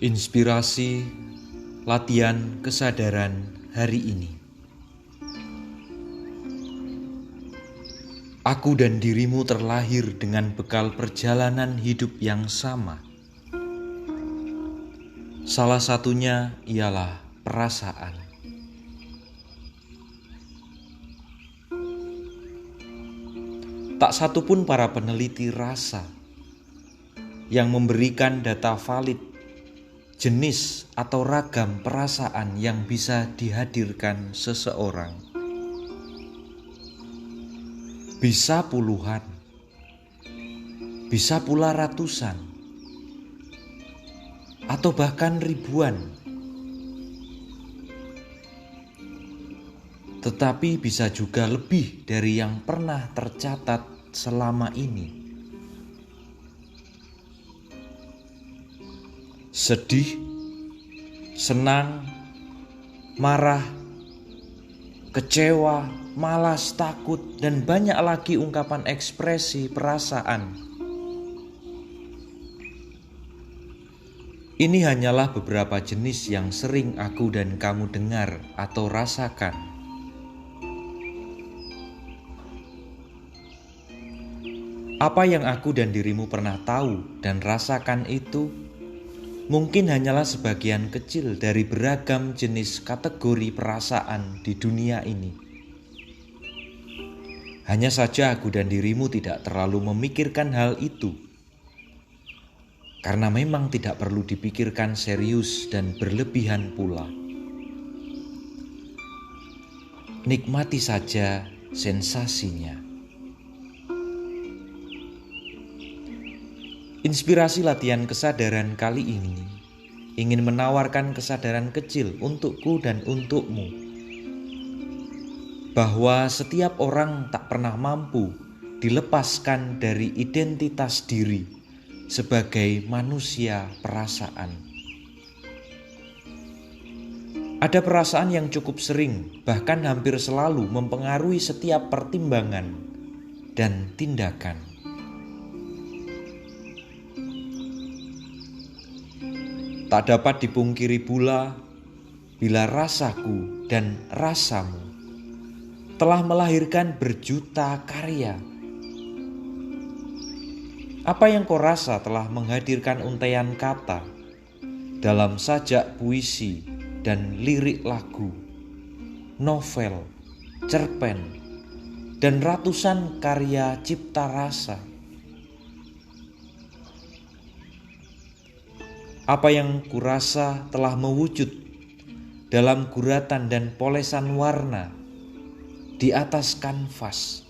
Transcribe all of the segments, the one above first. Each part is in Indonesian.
Inspirasi latihan kesadaran hari ini. Aku dan dirimu terlahir dengan bekal perjalanan hidup yang sama. Salah satunya ialah perasaan. Tak satupun para peneliti rasa yang memberikan data valid jenis atau ragam perasaan yang bisa dihadirkan seseorang. Bisa puluhan, bisa pula ratusan, atau bahkan ribuan. Tetapi bisa juga lebih dari yang pernah tercatat selama ini. Sedih, senang, marah, kecewa, malas, takut, dan banyak lagi ungkapan ekspresi perasaan. Ini hanyalah beberapa jenis yang sering aku dan kamu dengar atau rasakan. Apa yang aku dan dirimu pernah tahu dan rasakan itu mungkin hanyalah sebagian kecil dari beragam jenis kategori perasaan di dunia ini. Hanya saja aku dan dirimu tidak terlalu memikirkan hal itu, karena memang tidak perlu dipikirkan serius dan berlebihan pula. Nikmati saja sensasinya. Inspirasi latihan kesadaran kali ini ingin menawarkan kesadaran kecil untukku dan untukmu, bahwa setiap orang tak pernah mampu dilepaskan dari identitas diri sebagai manusia perasaan. Ada perasaan yang cukup sering, bahkan hampir selalu mempengaruhi setiap pertimbangan dan tindakan. Tak dapat dipungkiri pula bila rasaku dan rasamu telah melahirkan berjuta karya. Apa yang kau rasa telah menghadirkan untaian kata dalam sajak puisi dan lirik lagu, novel, cerpen, dan ratusan karya cipta rasa. Apa yang kurasa telah mewujud dalam guratan dan polesan warna di atas kanvas,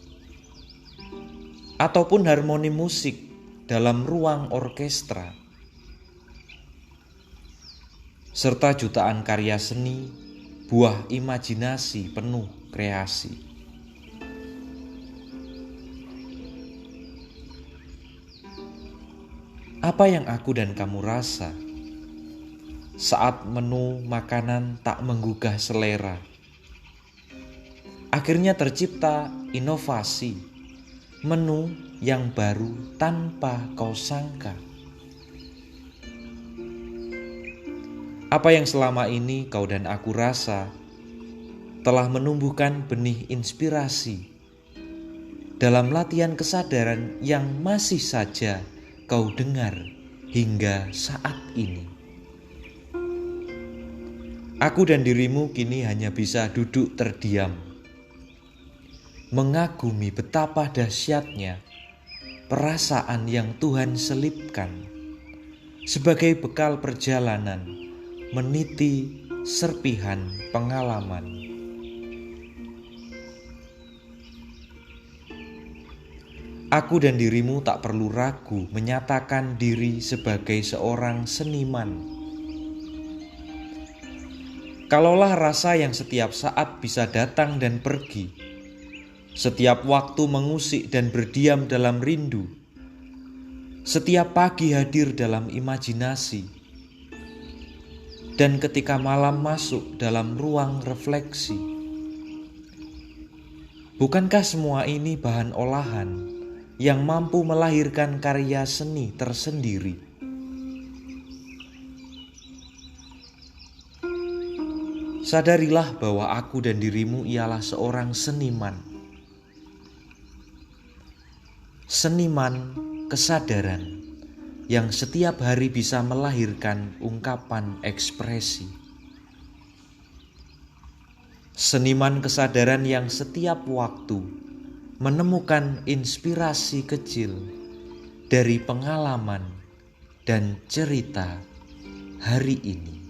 ataupun harmoni musik dalam ruang orkestra, serta jutaan karya seni, buah imajinasi penuh kreasi. Apa yang aku dan kamu rasa saat menu makanan tak menggugah selera? Akhirnya tercipta inovasi, menu yang baru tanpa kau sangka. Apa yang selama ini kau dan aku rasa telah menumbuhkan benih inspirasi dalam latihan kesadaran yang masih saja kau dengar hingga saat ini. Aku dan dirimu kini hanya bisa duduk terdiam, mengagumi betapa dahsyatnya perasaan yang Tuhan selipkan sebagai bekal perjalanan meniti serpihan pengalaman. Aku dan dirimu tak perlu ragu menyatakan diri sebagai seorang seniman. Kalaulah rasa yang setiap saat bisa datang dan pergi, setiap waktu mengusik dan berdiam dalam rindu, setiap pagi hadir dalam imajinasi, dan ketika malam masuk dalam ruang refleksi. Bukankah semua ini bahan olahan yang mampu melahirkan karya seni tersendiri? Sadarilah bahwa aku dan dirimu ialah seorang seniman. Seniman kesadaran yang setiap hari bisa melahirkan ungkapan ekspresi. Seniman kesadaran yang setiap waktu menemukan inspirasi kecil dari pengalaman dan cerita hari ini.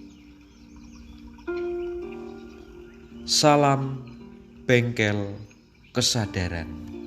Salam bengkel kesadaran.